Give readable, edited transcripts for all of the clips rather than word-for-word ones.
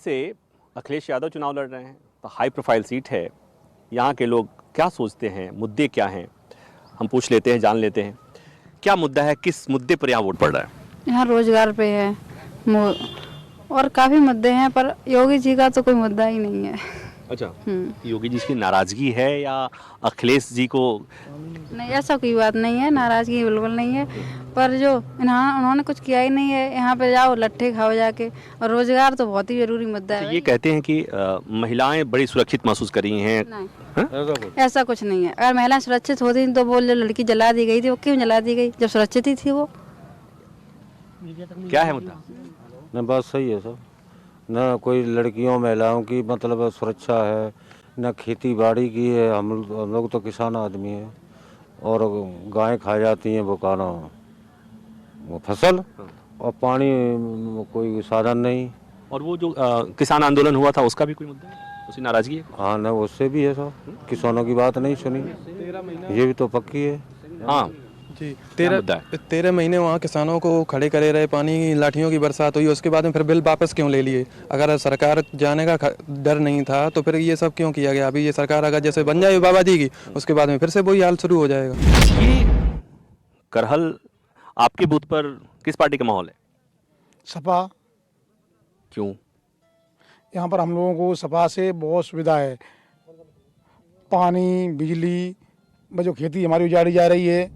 से अखिलेश यादव चुनाव लड़ रहे हैं, तो हाई प्रोफाइल सीट है। यहाँ के लोग क्या सोचते हैं, मुद्दे क्या हैं, हम पूछ लेते हैं, जान लेते हैं। क्या मुद्दा है, किस मुद्दे पर यहाँ वोट पड़ रहा है? यहाँ रोजगार पे है और काफ़ी मुद्दे हैं, पर योगी जी का तो कोई मुद्दा ही नहीं है। अच्छा, योगी जी की नाराजगी है या अखिलेश जी को? नहीं, ऐसा कोई बात नहीं है, नाराजगी बिल्कुल नहीं है, पर जो उन्होंने कुछ किया ही नहीं है। यहाँ पे जाओ लट्ठे खाओ जाके, और रोजगार तो बहुत ही जरूरी मुद्दा है। ये कहते हैं कि महिलाएं बड़ी सुरक्षित महसूस कर रही हैं। नहीं, ऐसा कुछ नहीं है। अगर महिलाएं सुरक्षित होती तो वो जो लड़की जला दी गई थी, वो क्यों जला दी गई जब सुरक्षित ही थी वो? क्या है मुद्दा? न बात सही है सर, न कोई लड़कियों महिलाओं की मतलब सुरक्षा है, न खेती बाड़ी की है। हम लोग तो किसान आदमी हैं और गायें खा जाती हैं वो फसल, और पानी कोई साधन नहीं। और वो जो किसान आंदोलन हुआ था उसका भी कोई मुद्दा है, उसकी नाराजगी है? हाँ न, उससे भी है सर, किसानों की बात नहीं सुनी, ये भी तो पक्की है। हाँ जी, 13 महीने वहाँ किसानों को खड़े करे रहे, पानी लाठियों की बरसात हुई, उसके बाद में फिर बिल वापस क्यों ले लिए? अगर सरकार जाने का डर नहीं था तो फिर ये सब क्यों किया गया? अभी ये सरकार अगर जैसे बन जाए बाबा जी की, उसके बाद में फिर से वही हाल शुरू हो जाएगा। ये करहल आपके बूथ पर किस पार्टी का माहौल है? सपा। क्यों? यहाँ पर हम लोगों को सपा से बहुत सुविधा है, पानी, बिजली, जो खेती हमारी उजाड़ी जा रही है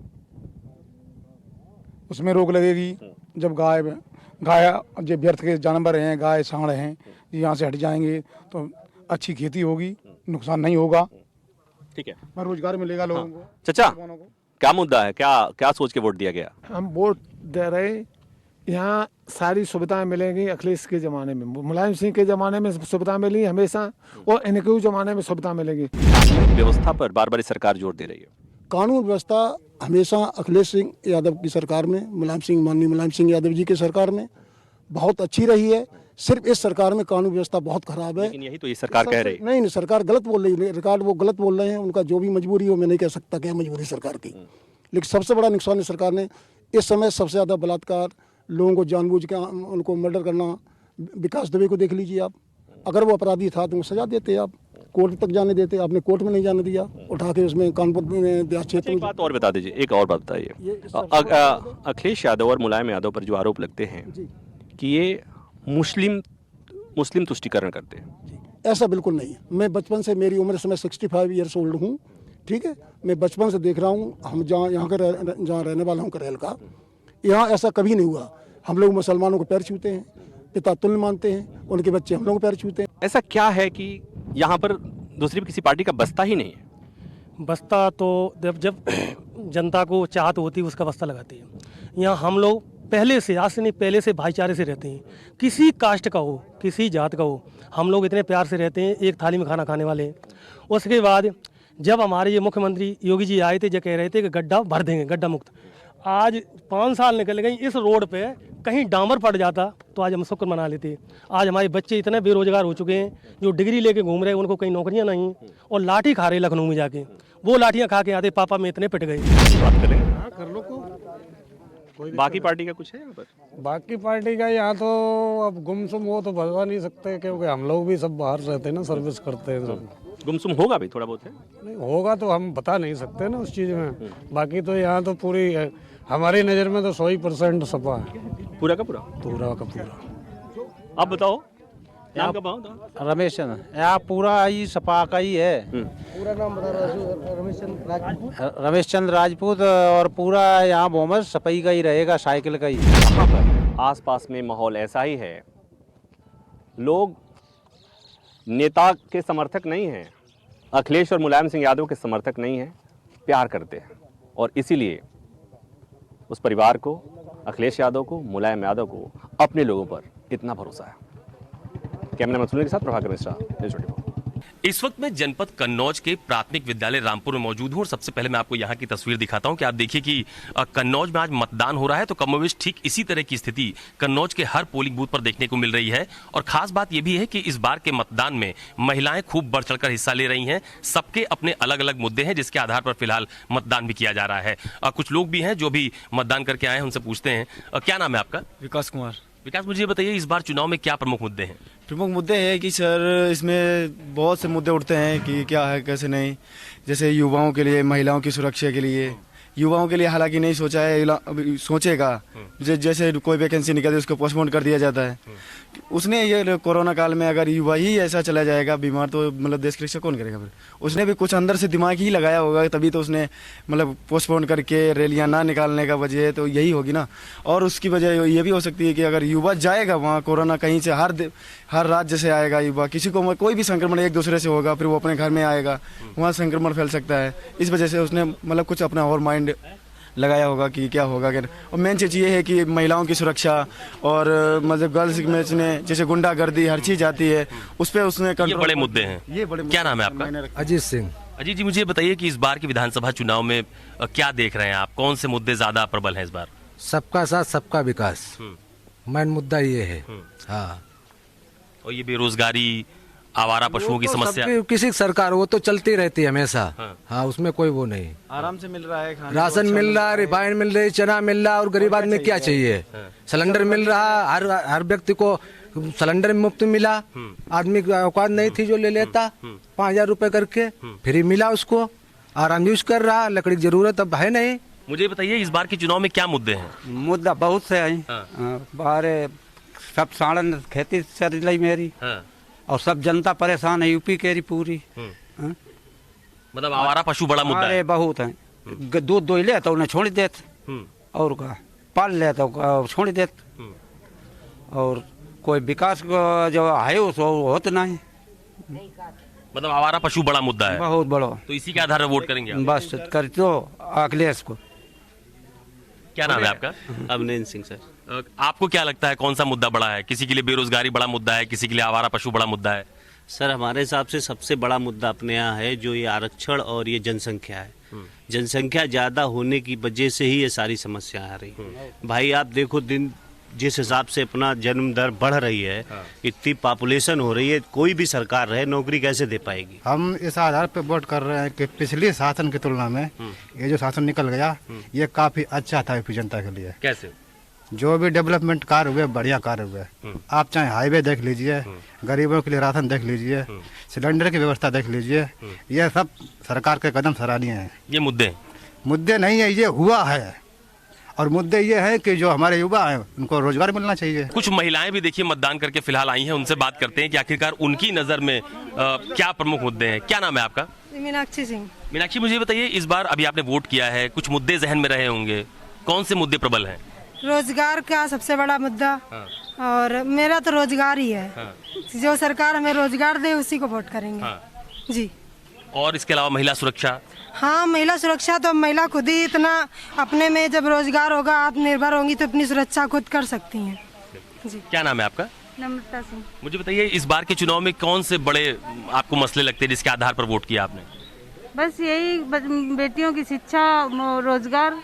उसमें रोक लगेगी। जब गाय जो व्यर्थ के जानवर हैं, गाय सांड हैं, यहाँ से हट जाएंगे तो अच्छी खेती होगी, नुकसान नहीं होगा। ठीक है, रोजगार मिलेगा लोगों को। चाचा, क्या मुद्दा है, क्या सोच के वोट दिया गया? हम वोट दे रहे, यहाँ सारी सुविधाएं मिलेंगी। अखिलेश के ज़माने में, मुलायम सिंह के ज़माने में सुविधा मिली हमेशा, और इनके ज़माने में सुविधा मिलेगी। व्यवस्था पर बार बार सरकार जोर दे रही है। कानून व्यवस्था हमेशा अखिलेश सिंह यादव की सरकार में, माननीय मुलायम सिंह यादव जी की सरकार में बहुत अच्छी रही है। सिर्फ इस सरकार में कानून व्यवस्था बहुत खराब है। लेकिन यही तो ये सरकार कह रही है। नहीं, सरकार गलत बोल रही है, वो गलत बोल रहे हैं। उनका जो भी मजबूरी हो, मैं नहीं कह सकता क्या मजबूरी सरकार की, लेकिन सबसे बड़ा नुकसान है सरकार ने इस समय सबसे ज़्यादा बलात्कार, लोगों को जानबूझ के उनको मर्डर करना। विकास दुबे को देख लीजिए आप, अगर वो अपराधी था तो सजा देते, आप कोर्ट तक जाने देते, आपने कोर्ट में नहीं जाने दिया, उठा के उसमें कानपुर में देहात क्षेत्र में। एक बात और बता दीजिए, एक और बात बताइए, अखिलेश यादव और मुलायम यादव पर जो आरोप लगते हैं कि ये मुस्लिम तुष्टीकरण करते हैं, ऐसा बिल्कुल नहीं है। मैं बचपन से, मेरी उम्र से मैं 65 ईयर्स ओल्ड हूँ, ठीक है। मैं बचपन से देख रहा हूँ, हम जहाँ रहने वाला हूँ करैल का, यहाँ ऐसा कभी नहीं हुआ। हम लोग मुसलमानों को पैर छूते हैं, पिता तुल्य मानते हैं, उनके बच्चे हम लोग को पैर छूते हैं। ऐसा क्या है कि यहाँ पर दूसरी किसी पार्टी का बस्ता ही नहीं है? बस्ता तो जब जनता को चाहत होती है उसका बस्ता लगाती है। यहाँ हम लोग पहले से, आज से नहीं, पहले से भाईचारे से रहते हैं। किसी कास्ट का हो, किसी जात का हो, हम लोग इतने प्यार से रहते हैं, एक थाली में खाना खाने वाले हैं। उसके बाद जब हमारे ये मुख्यमंत्री योगी जी आए थे, जो कह रहे थे कि गड्ढा भर देंगे, गड्ढा मुक्त। आज 5 साल निकल गई, इस रोड पे कहीं डामर पड़ जाता तो आज हम शुक्र मना लेते। आज हमारे बच्चे इतने बेरोजगार हो चुके हैं, जो डिग्री लेके घूम रहे हैं, उनको कहीं नौकरियां नहीं, और लाठी खा रहे लखनऊ में जाके। वो लाठियां खा के आते, पापा में इतने पिट गए। बात करें कर लो बाकी पार्टी का कुछ है यहाँ पर? बाकी पार्टी का यहाँ तो अब गुमसुम हो तो भजवा नहीं सकते, क्योंकि हम लोग भी सब बाहर रहते हैं ना, सर्विस करते हैं सब। गुमसुम होगा भी, थोड़ा बहुत है। नहीं होगा तो हम बता नहीं सकते ना उस चीज़ में। बाकी तो यहाँ तो पूरी हमारी नज़र में तो 100% सपा है, पूरा का पूरा। का पूरा। आप बताओ, नाम का बताओ। रमेश चंद्र, यहाँ पूरा ही सपा का ही है। पूरा नाम बता? रमेश चंद्र राजपूत, और पूरा यहाँ बहुमत सपाई का ही रहेगा, साइकिल का ही। यहाँ पर आसपास में माहौल ऐसा ही है, लोग नेता के समर्थक नहीं हैं, अखिलेश और मुलायम सिंह यादव के समर्थक नहीं हैं, प्यार करते हैं। और इसीलिए उस परिवार को, अखिलेश यादव को, मुलायम यादव को, अपने लोगों पर इतना भरोसा है। कैमरामैन सुनील के साथ प्रभाकर मिश्रा, न्यूज़ 24। इस वक्त मैं जनपद कन्नौज के प्राथमिक विद्यालय रामपुर में मौजूद हूं और सबसे पहले मैं आपको यहां की तस्वीर दिखाता हूं कि आप देखिए कि कन्नौज में आज मतदान हो रहा है, तो कमोबेश ठीक इसी तरह की स्थिति कन्नौज के हर पोलिंग बूथ पर देखने को मिल रही है। और खास बात यह भी है कि इस बार के मतदान में महिलाएं खूब बढ़ चढ़कर हिस्सा ले रही हैं। सबके अपने अलग अलग मुद्दे हैं, जिसके आधार पर फिलहाल मतदान भी किया जा रहा है। कुछ लोग भी हैं जो भी मतदान करके आए हैं, उनसे पूछते हैं। क्या नाम है आपका? विकास कुमार। विकास, मुझे बताइए, इस बार चुनाव में क्या प्रमुख मुद्दे हैं? प्रमुख मुद्दे हैं कि सर इसमें बहुत से मुद्दे उठते हैं कि क्या है कैसे नहीं, जैसे युवाओं के लिए, महिलाओं की सुरक्षा के लिए। युवाओं के लिए हालांकि नहीं सोचा है, अभी सोचेगा। जैसे कोई वैकेंसी निकलती है उसको पोस्टपोन कर दिया जाता है। उसने ये कोरोना काल में अगर युवा ही ऐसा चला जाएगा बीमार, तो मतलब देश की रक्षा कौन करेगा फिर? उसने भी कुछ अंदर से दिमाग ही लगाया होगा, तभी तो उसने मतलब पोस्टपोन करके रैलियां ना निकालने का वजह तो यही होगी ना। और उसकी वजह ये भी हो सकती है कि अगर युवा जाएगा वहाँ, कोरोना कहीं से हर राज्य से आएगा युवा, किसी को कोई भी संक्रमण एक दूसरे से होगा, फिर वो अपने घर में आएगा, वहाँ संक्रमण फैल सकता है। इस वजह से उसने मतलब कुछ अपना और माइंड लगाया होगा कि क्या होगा। और मेन चीज़ ये है कि महिलाओं की सुरक्षा और मतलब गर्ल्स में जैसे गुंडागर्दी हर चीज़ आती है, उस पर उसने ये बड़े मुद्दे हैं। ये बड़े क्या नाम है आपका? अजीत सिंह। अजीत जी, मुझे बताइए कि इस बार के विधानसभा चुनाव में क्या देख रहे हैं आप? कौन से मुद्दे ज्यादा प्रबल हैं इस बार? सबका साथ सबका विकास मेन मुद्दा ये है। हाँ, और ये बेरोजगारी, आवारा पशुओं की समस्या, किसी सरकार वो तो चलती रहती है हमेशा। हाँ, उसमें कोई वो नहीं। आराम से मिल रहा है, राशन मिल रहा है, रिफाइंड मिल रही, चना मिल रहा है, और गरीब आदमी क्या चाहिए? सिलेंडर मिल रहा है, हर व्यक्ति को सिलेंडर मुफ्त मिला। आदमी की औकात नहीं थी जो ले लेता 5,000 रुपए करके, फ्री मिला उसको, आराम यूज कर रहा। लकड़ी की जरूरत अब है नहीं। मुझे बताइए इस बार के चुनाव में क्या मुद्दे हैं? मुद्दा बहुत से हैं। बाहर सब साड़न खेती चल रही मेरी, और सब जनता परेशान है, यूपी केरी पूरी। मतलब आवारा पशु बड़ा मुद्दा है। बहुत है। दूध दो ले तो उन्हें छोड़ देते, और का पाल ले तो छोड़ देते, और कोई विकास जो है उसको होता नहीं। मतलब आवारा पशु बड़ा मुद्दा है, बहुत बड़ा। तो इसी के आधार पर वोट करेंगे आप? बस कर दो अखिलेश को। क्या नाम है आपका? अभिनंदन सिंह सर। आपको क्या लगता है कौन सा मुद्दा बड़ा है? किसी के लिए बेरोजगारी बड़ा मुद्दा है, किसी के लिए आवारा पशु बड़ा मुद्दा है? सर हमारे हिसाब से सबसे बड़ा मुद्दा अपने यहाँ है जो ये आरक्षण और ये जनसंख्या है। जनसंख्या ज़्यादा होने की वजह से ही ये सारी समस्या आ रही। भाई आप देखो, दिन जिस हिसाब से अपना जन्म दर बढ़ रही है, इतनी पॉपुलेशन हो रही है, कोई भी सरकार रहे नौकरी कैसे दे पाएगी? हम इस आधार पर वोट कर रहे हैं कि पिछले शासन की तुलना में ये जो शासन निकल गया ये काफी अच्छा था यूपी जनता के लिए। कैसे? जो भी डेवलपमेंट कार्य हुए बढ़िया कार्य हुए। आप चाहे हाईवे देख लीजिए, गरीबों के लिए राशन देख लीजिए, सिलेंडर की व्यवस्था देख लीजिए, ये सब सरकार के कदम सराहनीय हैं। ये मुद्दे नहीं है, ये हुआ है। और मुद्दे ये है कि जो हमारे युवा हैं उनको रोजगार मिलना चाहिए। कुछ महिलाएं भी देखिए मतदान करके फिलहाल आई हैं, उनसे बात करते हैं कि आखिरकार उनकी नजर में क्या प्रमुख मुद्दे हैं। क्या नाम है आपका? मीनाक्षी सिंह। मीनाक्षी, मुझे बताइए इस बार अभी आपने वोट किया है, कुछ मुद्दे जहन में रहे होंगे, कौन से मुद्दे प्रबल हैं? रोजगार का सबसे बड़ा मुद्दा। और मेरा तो रोजगार ही है। जो सरकार हमें रोजगार दे उसी को वोट करेंगे। जी। और इसके अलावा महिला सुरक्षा? हाँ, महिला सुरक्षा तो महिला खुद ही इतना अपने में जब रोजगार होगा, आत्मनिर्भर होंगी तो अपनी सुरक्षा खुद कर सकती हैं। जी। क्या नाम है आपका? नम्रता सिंह। मुझे बताइए इस बार के चुनाव में कौन से बड़े आपको मसले लगते हैं जिसके आधार पर वोट किया आपने? बस यही बेटियों की शिक्षा, रोजगार,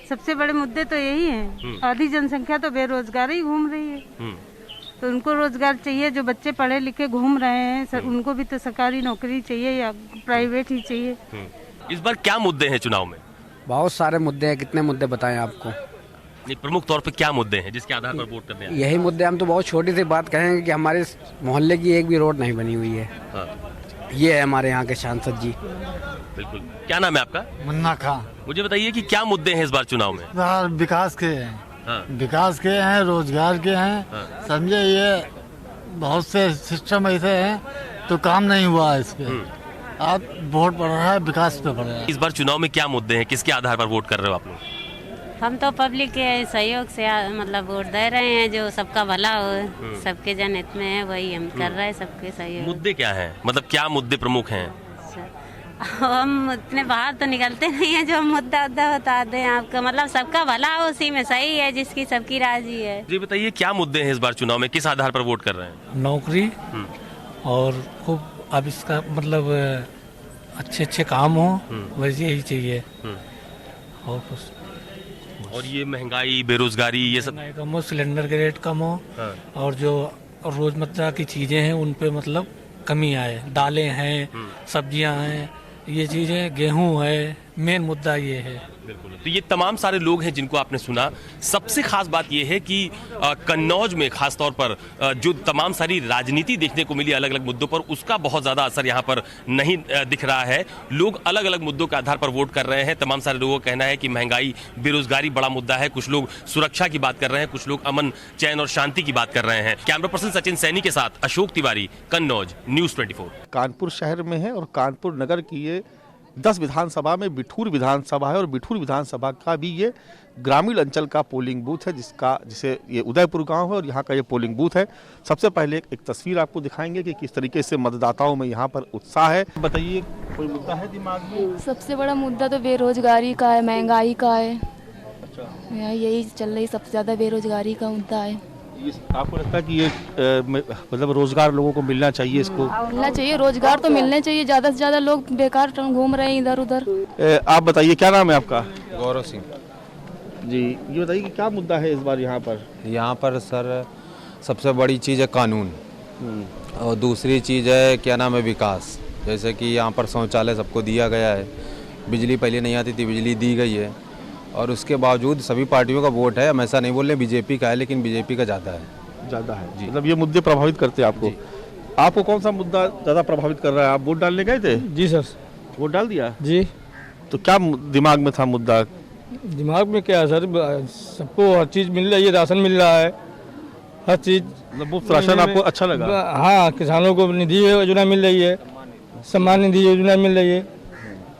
सबसे बड़े मुद्दे तो यही हैं। आधी जनसंख्या तो बेरोजगार ही घूम रही है, तो उनको रोजगार चाहिए। जो बच्चे पढ़े लिखे घूम रहे हैं उनको भी तो सरकारी नौकरी चाहिए या प्राइवेट ही चाहिए। इस बार क्या मुद्दे हैं चुनाव में? बहुत सारे मुद्दे हैं, कितने मुद्दे बताएं आपको? नहीं, प्रमुख तौर पे क्या मुद्दे हैं जिसके आधार पर वोट करने हैं? यही मुद्दे। हम तो बहुत छोटी सी बात कहेंगे कि हमारे मोहल्ले की एक भी रोड नहीं बनी हुई है। ये है हमारे यहाँ के सांसद जी। बिल्कुल। क्या नाम है आपका? मुन्ना खां। मुझे बताइए कि क्या मुद्दे हैं इस बार चुनाव में? विकास के हैं। विकास के हैं, रोजगार के हैं। समझे, ये बहुत से सिस्टम ऐसे हैं तो काम नहीं हुआ है इसके। आप वोट पड़ रहा है, विकास पे पड़ रहा है। इस बार चुनाव में क्या मुद्दे हैं, किसके आधार पर वोट कर रहे हो आप लोग? हम तो पब्लिक के सहयोग से मतलब वोट दे रहे हैं, जो सबका भला हो, सबके जनहित में है, वही हम कर रहे हैं, सबके सहयोग। मुद्दे क्या हैं, मतलब क्या मुद्दे प्रमुख हैं? हम इतने बाहर तो निकलते नहीं है, जो मुद्दा बता दें आपका, मतलब सबका भला हो उसी में सही है, जिसकी सबकी राजी है। जी बताइए क्या मुद्दे हैं इस बार चुनाव में, किस आधार पर वोट कर रहे हैं? नौकरी और खूब, अब इसका मतलब अच्छे अच्छे काम हो, वैसे यही चाहिए। और कुछ, और ये महंगाई, बेरोजगारी, ये सब कम हो, सिलेंडर के रेट कम हो, और जो रोजमर्रा की चीजें हैं उन पे मतलब कमी आए। दालें हैं, सब्जियां हैं, ये चीजें, गेहूं है, मेन मुद्दा ये है। बिल्कुल। तो ये तमाम सारे लोग हैं जिनको आपने सुना। सबसे खास बात यह है कि कन्नौज में खास तौर पर जो तमाम सारी राजनीति देखने को मिली अलग अलग मुद्दों पर, उसका बहुत ज़्यादा असर यहाँ पर नहीं दिख रहा है। लोग अलग अलग मुद्दों के आधार पर वोट कर रहे हैं। तमाम सारे लोगों का कहना है कि महंगाई, बेरोजगारी बड़ा मुद्दा है। कुछ लोग सुरक्षा की बात कर रहे हैं, कुछ लोग अमन, चैन और शांति की बात कर रहे हैं। कैमरा पर्सन सचिन सैनी के साथ अशोक तिवारी, कन्नौज, न्यूज़ 24। कानपुर शहर में है और कानपुर नगर की ये 10 विधानसभा में बिठूर विधानसभा है और बिठूर विधानसभा का भी ये ग्रामीण अंचल का पोलिंग बूथ है, जिसे ये उदयपुर गांव है और यहाँ का ये पोलिंग बूथ है। सबसे पहले एक तस्वीर आपको दिखाएंगे कि किस तरीके से मतदाताओं में यहाँ पर उत्साह है। बताइए, कोई मुद्दा है दिमाग में? सबसे बड़ा मुद्दा तो बेरोजगारी का है, महंगाई का है। अच्छा, यही चल रही, सबसे ज़्यादा बेरोजगारी का मुद्दा है। आपको लगता है कि ये मतलब रोजगार लोगों को मिलना चाहिए? इसको मिलना चाहिए, रोजगार तो मिलने चाहिए। ज़्यादा से ज़्यादा लोग बेकार घूम रहे हैं इधर उधर। आप बताइए, क्या नाम है आपका? गौरव सिंह जी। ये बताइए कि क्या मुद्दा है इस बार यहाँ पर? यहाँ पर सर सबसे बड़ी चीज़ है कानून, और दूसरी चीज़ है क्या नाम है विकास। जैसे कि यहाँ पर शौचालय सबको दिया गया है, बिजली पहले नहीं आती थी, बिजली दी गई है, और उसके बावजूद सभी पार्टियों का वोट है। हम ऐसा नहीं बोल रहे बीजेपी का है, लेकिन बीजेपी का ज़्यादा है। ज़्यादा है जी। मतलब ये मुद्दे प्रभावित करते हैं आपको? आपको कौन सा मुद्दा ज़्यादा प्रभावित कर रहा है? आप वोट डालने गए थे? जी सर। वोट डाल दिया जी। तो क्या दिमाग में था मुद्दा? दिमाग में क्या है सर, सबको हर चीज़ मिल रही है, राशन मिल रहा है, हर चीज़। मुफ्त राशन आपको अच्छा लगा? हाँ, किसानों को निधि योजना मिल रही है, सम्मान निधि योजना मिल रही है,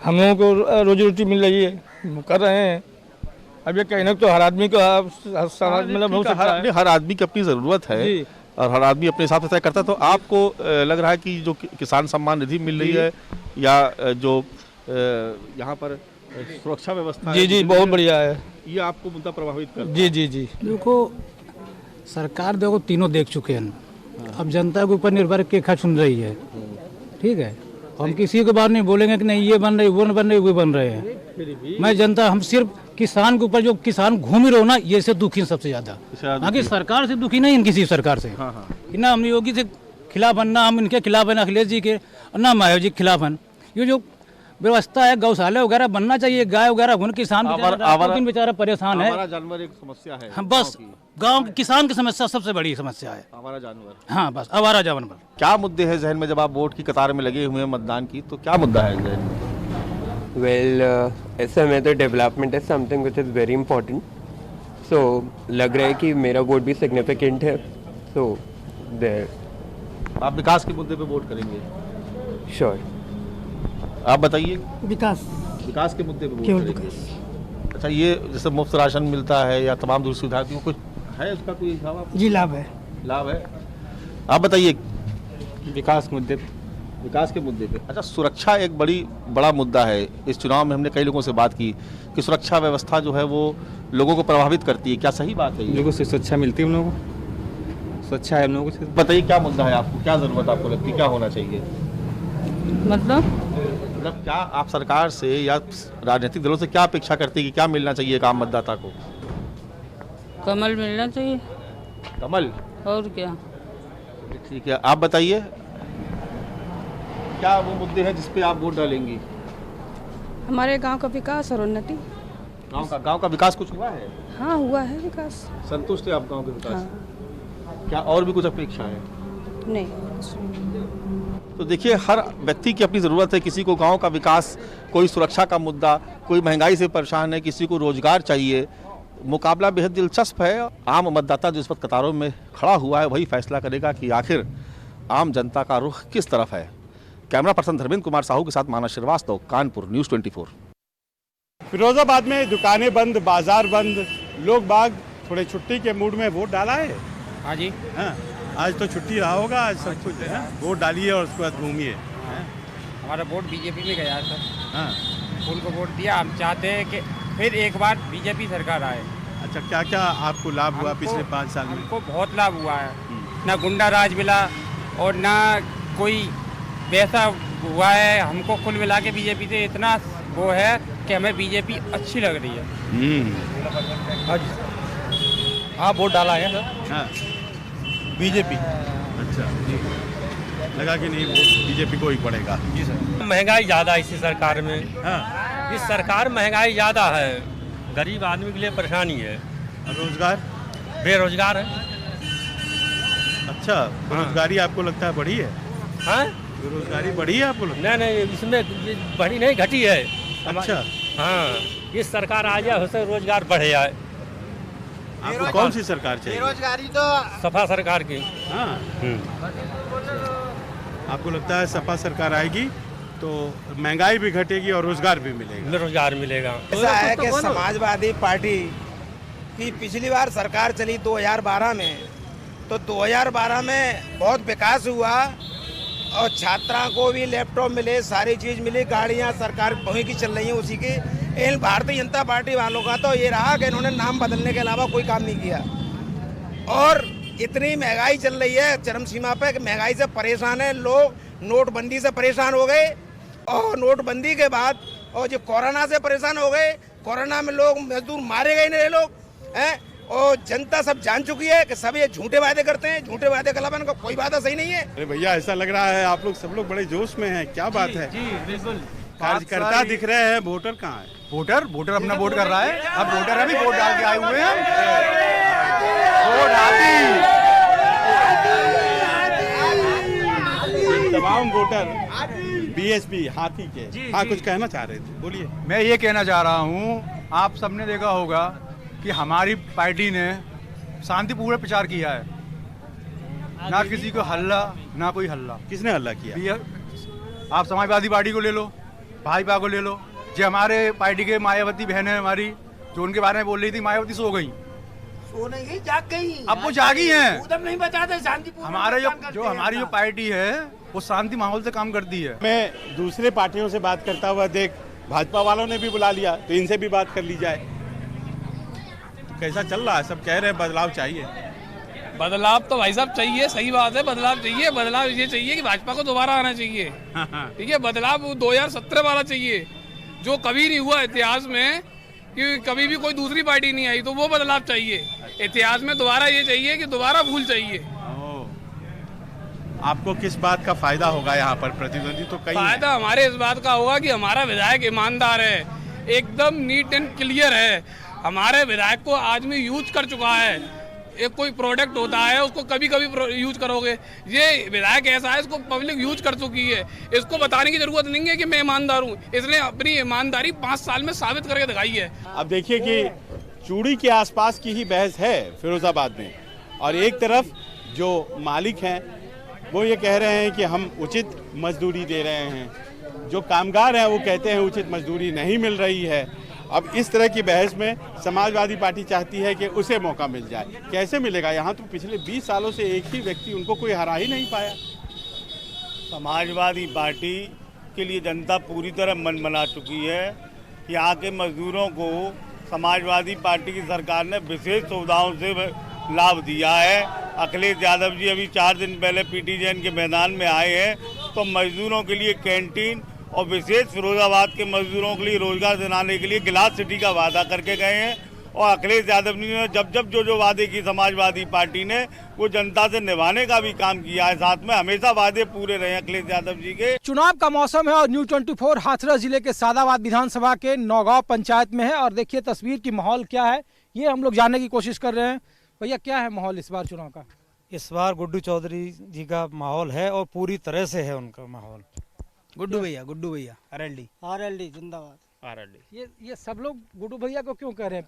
हम लोगों को रोजी रोटी मिल रही है, कर रहे हैं। अब ये कहना तो हर आदमी को मतलब हो सकता है, हर आदमी की अपनी ज़रूरत है और हर आदमी अपने हिसाब से तय करता है। तो आपको लग रहा है कि जो किसान सम्मान निधि मिल रही है या जो यहाँ पर सुरक्षा व्यवस्था जी जी बहुत बढ़िया है, ये आपको मुद्दा प्रभावित करता है? जी जी जी। देखो, सरकार देखो तीनों देख चुके हैं, अब जनता के ऊपर निर्भर के सुन रही है। ठीक है, हम किसी के बारे नहीं बोलेंगे कि नहीं ये बन रही, वो बन रही, वो बन रहे हैं। मैं जनता, हम सिर्फ किसान के ऊपर, जो किसान घूम ही रहो ना, ये से दुखी सबसे ज्यादा। बाकी सरकार से दुखी नहीं, किसी सरकार से ना हम योगी से खिलाफ बन, ना हम इनके खिलाफ बन, अखिलेश जी के, ना मायावती जी के खिलाफ बन। ये जो व्यवस्था है, गौशाला वगैरह बनना चाहिए, गाय वगैरह, किसान बेचारा परेशान है। जानवर एक समस्या है। हम बस गांव के किसान की समस्या सबसे बड़ी समस्या है, आवारा जानवर। हाँ बस आवारा जानवर। क्या मुद्दे हैं जहन में जब आप वोट की कतार में लगे हुए हैं मतदान की, तो क्या मुद्दा है जहन में? वेल ऐसा में तो development is something which is very important, सो लग रहा है कि मेरा वोट भी सिग्निफिकेंट है। सो देयर आप विकास के मुद्दे पे वोट करेंगे? श्योर। आप बताइए। विकास के मुद्दे पे वोट करेंगे? अच्छा, ये जैसे मुफ्त राशन मिलता है या तमाम दूसरी सुविधाएं, कुछ है उसका कोई हिसाब? जी लाभ है। लाभ है। आप बताइए। विकास मुद्दे पे। विकास के मुद्दे पे। अच्छा, सुरक्षा एक बड़ा मुद्दा है। इस चुनाव में हमने कई लोगों से बात की कि सुरक्षा व्यवस्था जो है वो लोगों को प्रभावित करती है। क्या सही बात है? लोगों से सुरक्षा मिलती है, हम लोगों को सुरक्षा है हम लोगों से। बताइए, क्या मुद्दा है आपको, क्या जरूरत आपको लगती है, क्या होना चाहिए? मतलब क्या आप सरकार से या राजनीतिक दलों से क्या अपेक्षा करते हैं कि क्या मिलना चाहिए एक आम मतदाता को? कमल मिलना चाहिए। कमल? और क्या? ठीक है, आप बताइए, क्या वो मुद्दे हैं जिस पे आप वोट डालेंगी? हमारे गांव का विकास और उन्नति। गांव का विकास कुछ हुआ है? हाँ, हुआ है विकास। संतुष्ट है आप गांव के विकास? हाँ। क्या और भी कुछ अपेक्षा है? नहीं। तो देखिए, हर व्यक्ति की अपनी ज़रूरत है। किसी को गांव का विकास, कोई सुरक्षा का मुद्दा, कोई महंगाई से परेशान है, किसी को रोजगार चाहिए। मुकाबला बेहद दिलचस्प है। आम मतदाता जो इस वक्त कतारों में खड़ा हुआ है वही फैसला करेगा कि आखिर आम जनता का रुख किस तरफ है। कैमरा पर्सन धर्मेंद्र कुमार साहू के साथ मानस श्रीवास्तव, कानपुर, न्यूज़ 24। फिरोजाबाद में दुकानें बंद, बाजार बंद, लोग बाग थोड़े छुट्टी के मूड में वोट डाला है। हाँ जी। हाँ, आज तो छुट्टी रहा होगा, आज सब कुछ है। वोट डालिए और उसके बाद घूमिए। हमारा वोट बीजेपी में गया सर। हाँ, उनको वोट दिया। हम चाहते हैं कि फिर एक बार बीजेपी सरकार आए। अच्छा, क्या क्या आपको लाभ हुआ पिछले 5 साल में? हमको बहुत लाभ हुआ है, ना गुंडा राज मिला और ना कोई वैसा हुआ है। हमको कुल मिला के बीजेपी से इतना वो है कि हमें बीजेपी अच्छी लग रही है। हाँ, वोट डाला है सर। हाँ, बीजेपी। अच्छा, लगा कि नहीं वोट बीजेपी को ही पड़ेगा? जी सर। महंगाई ज़्यादा इसी सरकार में। हाँ, इस सरकार महंगाई ज़्यादा है, गरीब आदमी के लिए परेशानी है। रोजगार बेरोजगार है। अच्छा, बेरोजगारी आपको लगता है बढ़ी है? हाँ, बेरोजगारी बढ़ी है आपको लगता नहीं नहीं, इसमें बढ़ी नहीं, घटी है। अच्छा, हाँ, इस सरकार आ जाए उससे रोजगार बढ़े जाए। आपको कौन सी सरकार चाहिए? बेरोजगारी तो सपा सरकार की। हाँ, आपको लगता है सपा सरकार आएगी तो महंगाई भी घटेगी और रोजगार भी मिलेगा? रोजगार मिलेगा। ऐसा है कि समाजवादी पार्टी की पिछली बार सरकार चली 2012 में, तो 2012 में बहुत विकास हुआ और छात्रों को भी लैपटॉप मिले, सारी चीज़ मिली, गाड़ियां सरकार वहीं की चल रही हैं उसी की। इन भारतीय जनता पार्टी वालों का तो ये रहा कि इन्होंने नाम बदलने के अलावा कोई काम नहीं किया। और इतनी महंगाई चल रही है चरम सीमा पे कि महंगाई से परेशान है लोग, नोटबंदी से परेशान हो गए और नोटबंदी के बाद और जो कोरोना से परेशान हो गए। कोरोना में लोग मजदूर मारे गए नहीं लोग हैं, और जनता सब जान चुकी है कि सब ये झूठे वादे करते हैं, झूठे वादे के अलावा इनका कोई वादा सही नहीं है। अरे भैया, ऐसा लग रहा है आप लोग सब लोग बड़े जोश में हैं, क्या बात है? जी बिल्कुल। कार्यकर्ता दिख रहे हैं, वोटर कहाँ है? वोटर अपना वोट कर रहा है। अब वोटर अभी वोट डाल के आए हुए हैं। वोट हाथी। तमाम वोटर बीएसपी हाथी के। हाँ, कुछ कहना चाह रहे थे, बोलिए। मैं ये कहना चाह रहा हूँ, आप सबने देखा होगा कि हमारी पार्टी ने शांतिपूर्ण प्रचार किया है, ना किसी को हल्ला ना कोई हल्ला। किसने हल्ला किया? आप समाजवादी पार्टी को ले लो, भाजपा को ले लो, जो हमारे पार्टी के मायावती बहन है हमारी, जो उनके बारे में बोल रही थी मायावती सो गई, सो नहीं गई, जाग गई। अब वो जागी हैं। उधर नहीं बचाते, शांतिपूर्ण हमारे जो हमारी जो पार्टी है वो शांति माहौल से काम करती है। मैं दूसरे पार्टियों से बात करता हुआ देख, भाजपा वालों ने भी बुला लिया, तो इनसे भी बात कर ली जाए। कैसा चल रहा है? सब कह रहे हैं बदलाव चाहिए। बदलाव तो भाई साहब चाहिए, सही बात है, बदलाव चाहिए। बदलाव ये चाहिए कि भाजपा को दोबारा आना चाहिए। ठीक है, बदलाव 2017 वाला चाहिए, जो कभी नहीं हुआ इतिहास में, कि कभी भी कोई दूसरी पार्टी नहीं आई, तो वो बदलाव चाहिए इतिहास में। दोबारा ये चाहिए कि दोबारा भूल चाहिए। आपको किस बात का फायदा होगा यहाँ पर? प्रतिद्वंदी तो कई फायदा हमारे इस बात का होगा कि हमारा विधायक ईमानदार है, एकदम नीट एंड क्लियर है। हमारे विधायक को आदमी यूज कर चुका है। एक कोई प्रोडक्ट होता है उसको कभी कभी यूज करोगे, ये विधायक ऐसा है, इसको पब्लिक यूज कर चुकी है। इसको बताने की जरूरत नहीं है कि मैं ईमानदार हूँ, इसने अपनी ईमानदारी 5 साल में साबित करके दिखाई है। अब देखिए कि चूड़ी के आसपास की ही बहस है फिरोजाबाद में, और एक तरफ जो मालिक हैं वो ये कह रहे हैं कि हम उचित मजदूरी दे रहे हैं, जो कामगार हैं वो कहते हैं उचित मजदूरी नहीं मिल रही है। अब इस तरह की बहस में समाजवादी पार्टी चाहती है कि उसे मौका मिल जाए। कैसे मिलेगा? यहाँ तो पिछले 20 सालों से एक ही व्यक्ति, उनको कोई हरा ही नहीं पाया। समाजवादी पार्टी के लिए जनता पूरी तरह मन बना चुकी है। यहाँ के मजदूरों को समाजवादी पार्टी की सरकार ने विशेष सुविधाओं से लाभ दिया है। अखिलेश यादव जी अभी 4 दिन पहले पीटी जैन के मैदान में आए हैं, तो मजदूरों के लिए कैंटीन और विशेष फिरोजाबाद के मजदूरों के लिए रोजगार दिलाने के लिए गिलास सिटी का वादा करके गए हैं। और अखिलेश यादव जी ने जब जो वादे की समाजवादी पार्टी ने, वो जनता से निभाने का भी काम किया है। साथ में हमेशा वादे पूरे रहे अखिलेश यादव जी के। चुनाव का मौसम है और न्यूज़ 24 हाथरस जिले के सादाबाद विधानसभा के नौगांव पंचायत में है। और देखिए तस्वीर की माहौल क्या है, ये हम लोग जानने की कोशिश कर रहे हैं। भैया, क्या है माहौल इस बार चुनाव का? इस बार गुड्डू चौधरी जी का माहौल है और पूरी तरह से है उनका माहौल। गुड्डू भैया आरएलडी जिंदाबाद। ये सब लोग गुड्डू भैया को क्यों कह रहे हैं?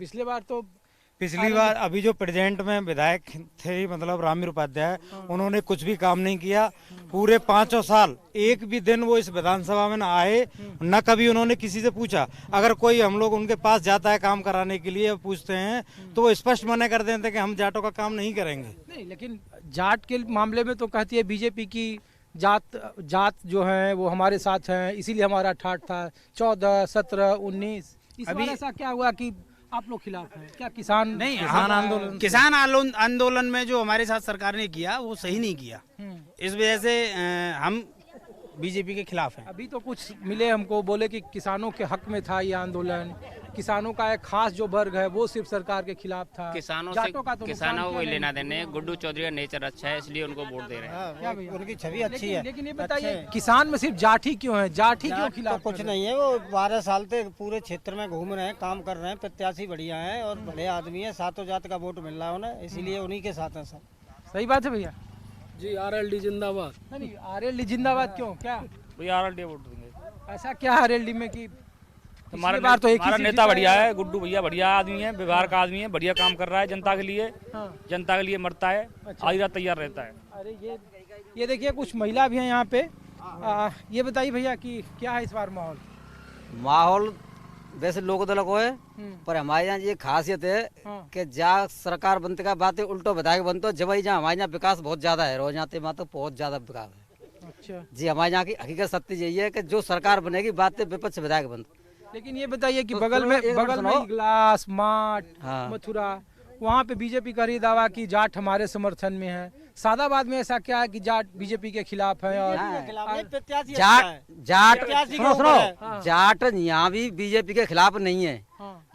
पिछली बार अभी जो प्रेजेंट में विधायक थे, मतलब रामीर उपाध्याय, उन्होंने कुछ भी काम नहीं किया। पूरे 5 साल एक भी दिन वो इस विधानसभा में न आए, न कभी उन्होंने किसी से पूछा। अगर कोई हम लोग उनके पास जाता है काम कराने के लिए, पूछते हैं, तो वो स्पष्ट मना कर देते हैं कि हम जाटों का काम नहीं करेंगे। नहीं, लेकिन जाट के मामले में तो कहती है बीजेपी की जात जो है वो हमारे साथ हैं, इसीलिए हमारा ठाठ था 14, 17, 19। अभी ऐसा क्या हुआ कि आप लोग खिलाफ हैं? क्या किसान आंदोलन में जो हमारे साथ सरकार ने किया वो सही नहीं किया, इस वजह से हम बीजेपी के खिलाफ हैं। अभी तो कुछ मिले हमको, बोले कि किसानों के हक में था ये आंदोलन, किसानों का एक खास जो वर्ग है वो सिर्फ सरकार के खिलाफ था। किसानों जाटों का तो से नुकसान किसानों को क्या लेना देने, गुड्डू चौधरी का नेचर अच्छा है इसलिए उनको वोट दे रहे हैं। क्या भैया? उनकी छवि अच्छी है। लेकिन ये बताइए किसान में सिर्फ जाट ही क्यों है, जाट ही क्यों तो खिलाफ? कुछ नहीं है, वो 12 साल से पूरे क्षेत्र में घूम रहे हैं, काम कर रहे हैं, प्रत्याशी बढ़िया हैं और बड़े आदमी है, सातों जात का वोट मिल रहा है उन्हें, इसीलिए उन्हीं के साथ है सब। सही बात है भैया जी। RLD जिंदाबाद। नहीं, RLD जिंदाबाद क्यों, क्या भैया RLD वोट देंगे। ऐसा क्या RLD में कि हमारा बार तो एक ही हमारा सीट नेता जीता बढ़िया है। है, गुड्डू भैया बढ़िया आदमी है, व्यवहार का आदमी है, बढ़िया काम कर रहा है जनता के लिए। जनता के लिए मरता है, आधी रात तैयार रहता है। अरे ये देखिए कुछ महिला भी हैं यहाँ पे। ये बताइए भैया कि क्या है इस बार माहौल? माहौल वैसे लोकदल को है, पर हमारे यहाँ ये खासियत है कि जहाँ सरकार बनते का बात है उल्टो विधायक बनते, जब जहाँ हमारे यहाँ विकास बहुत ज्यादा है, रोज यहाँ वहाँ तो बहुत ज्यादा विकास है। अच्छा जी, हमारे यहाँ की हकीकत सत्य यही है कि जो सरकार बनेगी बात विपक्ष विधायक बनते। लेकिन ये बताइए कि तो बगल में इगलास, माठ, मथुरा, वहाँ पे बीजेपी का दावा कि जाट हमारे समर्थन में है। सादाबाद में ऐसा क्या है कि जाट बीजेपी के खिलाफ है? और जाट यहाँ भी बीजेपी के खिलाफ नहीं है,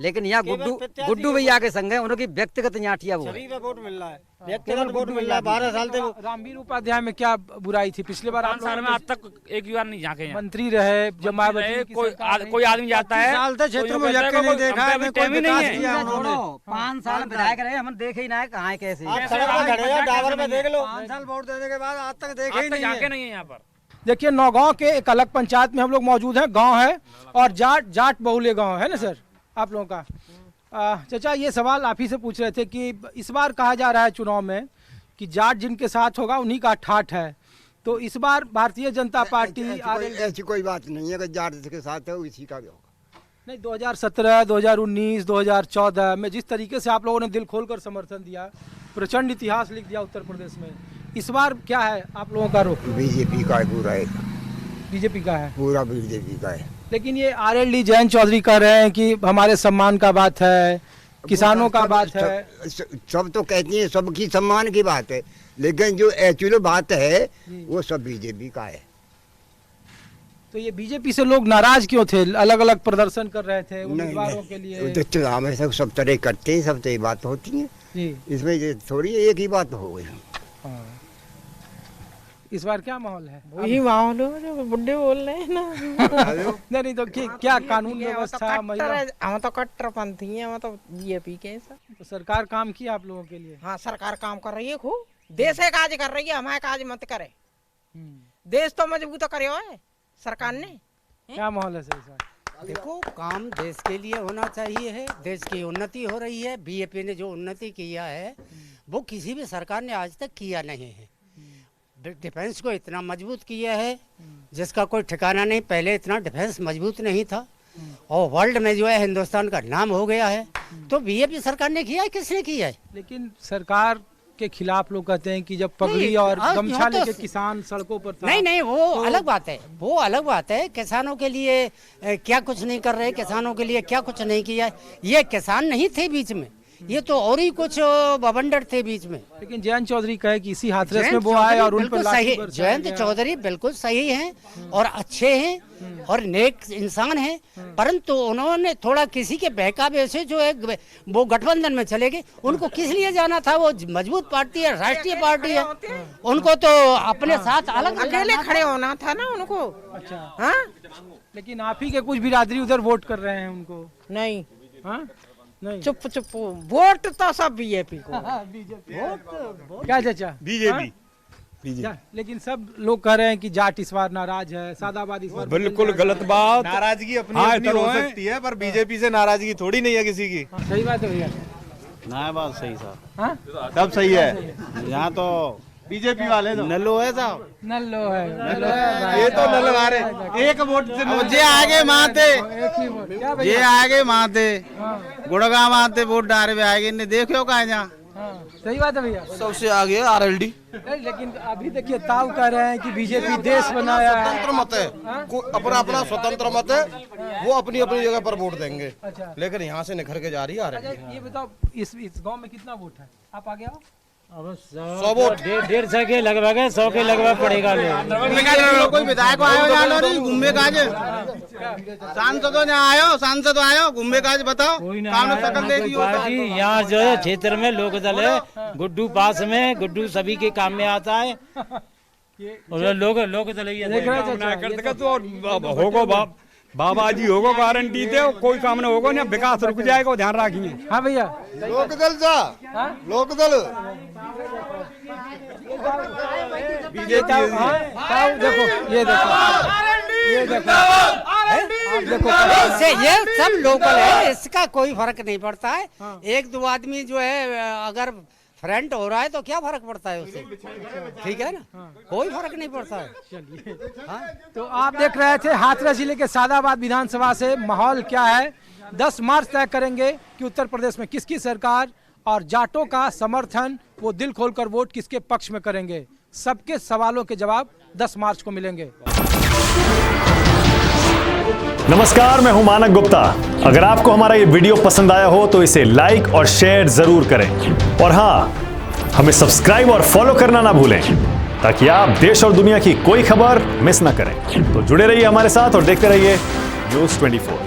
लेकिन यहाँ गुड्डू भैया के संग है, उनकी व्यक्तिगत यहाँ ठिया वो है। वोट मिल रहा है, व्यक्तिगत वोट मिल रहा है। 12 साल से रामवीर उपाध्याय में क्या बुराई थी? पिछले बार 5 साल में आज तक एक बार नहीं झांके हैं। मंत्री रहे, जब मायावती कोई आदमी जाता है, साल से क्षेत्र में नहीं देखा है, कोई नहीं है। 5 साल विधायक रहे, हम देखे ही ना है कहाँ है कैसे। डावर में देख लो, 5 साल वोट देने के बाद आज तक देखे ही नहीं है यहाँ पर। देखिए नौगांव के एक अलग पंचायत में हम लोग मौजूद हैं। गांव है और जाट बहुल्य गांव है ना सर आप लोगों का। चाचा ये सवाल आप ही से पूछ रहे थे कि इस बार कहा जा रहा है चुनाव में कि जाट जिनके साथ होगा उन्हीं का ठाठ है, तो इस बार भारतीय जनता पार्टी ऐसी कोई बात नहीं है कि जाट जिसके साथ है इसी का भी होगा। नहीं, 2017, 2019, 2014 में जिस तरीके से आप लोगों ने दिल खोलकर समर्थन दिया, प्रचंड इतिहास लिख दिया उत्तर प्रदेश में, इस बार क्या है आप लोगों का रुख? बीजेपी का है, पूरा है बीजेपी का है, पूरा बीजेपी का है। लेकिन ये RLD जयंत चौधरी कह रहे हैं कि हमारे सम्मान का बात है, किसानों का बात है। सब तो कहती हैं सबकी सम्मान की बात है, लेकिन जो एक्चुअली बात है वो सब बीजेपी का है। तो ये बीजेपी से लोग नाराज क्यों थे? अलग अलग प्रदर्शन कर रहे थे उम्मीदवारों के लिए। हमेशा सब तरह करते हैं, सब तरह बात होती है, इसमें ये थोड़ी एक ही बात हो गई। इस बार क्या माहौल है? वही माहौल है जो बुड्ढे बोल रहे हैं ना। नहीं तो क्या कानून व्यवस्था? हम तो कट्टरपंथी हैं, हम तो बीजेपी के। तो सरकार काम किया आप लोगों के लिए? हाँ, सरकार काम कर रही है खूब, देश है काज कर रही है, हमारे काज मत करे। देश तो मजबूत करे है सरकार ने। क्या माहौल है सर? देखो, काम देश के लिए होना चाहिए है, देश की उन्नति हो रही है। बीजेपी ने जो उन्नति किया है वो किसी भी सरकार ने आज तक किया नहीं है। डिफेंस को इतना मजबूत किया है जिसका कोई ठिकाना नहीं, पहले इतना डिफेंस मजबूत नहीं था और वर्ल्ड में जो है हिंदुस्तान का नाम हो गया है। तो बीजेपी सरकार ने किया है, किसने किया है? लेकिन सरकार के खिलाफ लोग कहते हैं कि जब पगड़ी और गमछा लेके किसान सड़कों पर था। नहीं, वो अलग बात है, वो अलग बात है। किसानों के लिए क्या कुछ नहीं कर रहे, किसानों के लिए क्या कुछ नहीं किया। ये किसान नहीं थे बीच में, ये तो और ही कुछ बवंडर थे बीच में। लेकिन जयंत चौधरी कहे कि इसी हाथरस में वो आए और उन पर लाठी बरसाया गया। जयंत चौधरी बिल्कुल सही हैं और अच्छे हैं और नेक इंसान हैं, परंतु उन्होंने थोड़ा किसी के बहकावे से जो है वो गठबंधन में चले गए। उनको किस लिए जाना था? वो मजबूत पार्टी है, राष्ट्रीय पार्टी है, उनको तो अपने साथ अलग अकेले खड़े होना था ना उनको। अच्छा, हाँ, लेकिन आप ही के कुछ बिरादरी उधर वोट कर रहे हैं उनको। नहीं, हाँ नहीं, चुप वोट तो सब बीजेपी को। क्या चाचा? बीजेपी। लेकिन सब लोग कह रहे हैं कि जाट इस बार नाराज है, सादाबाद इस बार। बिल्कुल गलत बात। नाराजगी अपनी हो सकती है, पर बीजेपी से नाराजगी थोड़ी नहीं है किसी की। सही बात है भैया। ना बात सही साहब, सब सही है। यहाँ तो बीजेपी वाले नल्लो है साहब, नल्लो है, ये तो नल लगा रहे। एक वोट से जे आगे माते, ये आगे माते गुड़गांव माते वोट डारे आगे ने देखो कहा यहाँ। सही बात है भैया, सबसे आगे RLD। लेकिन अभी देखिए ताऊ कह रहे हैं कि बीजेपी देश बनाया है। स्वतंत्र मत है, अपना स्वतंत्र मत है, वो अपनी अपनी जगह पर वोट देंगे। अच्छा, लेकिन यहाँ से निखर के जा रही है RLD। ये बताओ इस गांव में कितना वोट है? आप आगे आओ। 100 वोट, 150 के लगभग है, 100 के लगभग पड़ेगा। कोई विधायक आयो घूमे का सांसदों ने सांसद आयो घूमे का बताओ काम सकल दे दियो। यहाँ जो है क्षेत्र में लोक दल है, गुड्डू पास में, गुड्डू सभी के काम में आता है और लोक दल होगा बाबा जी होगा गारंटी दे, कोई काम ना होगा ना, विकास रुक जाएगा, ध्यान रखिए। हाँ भैया लोकदल सा लोकदल बीजेपी देखो ये देखो ये सब लोकल है, इसका कोई फर्क नहीं पड़ता है। एक दो आदमी जो है अगर फ्रंट हो रहा है तो क्या फर्क पड़ता है उससे, ठीक है ना, कोई फर्क नहीं पड़ता है। तो आप देख रहे थे हाथरस जिले के सादाबाद विधानसभा से माहौल क्या है। 10 मार्च तय करेंगे कि उत्तर प्रदेश में किसकी सरकार, और जाटों का समर्थन वो दिल खोलकर वोट किसके पक्ष में करेंगे। सबके सवालों के जवाब 10 मार्च को मिलेंगे। नमस्कार, मैं हूं मानक गुप्ता। अगर आपको हमारा ये वीडियो पसंद आया हो तो इसे लाइक और शेयर जरूर करें, और हाँ, हमें सब्सक्राइब और फॉलो करना ना भूलें ताकि आप देश और दुनिया की कोई खबर मिस ना करें। तो जुड़े रहिए हमारे साथ और देखते रहिए न्यूज़ 24।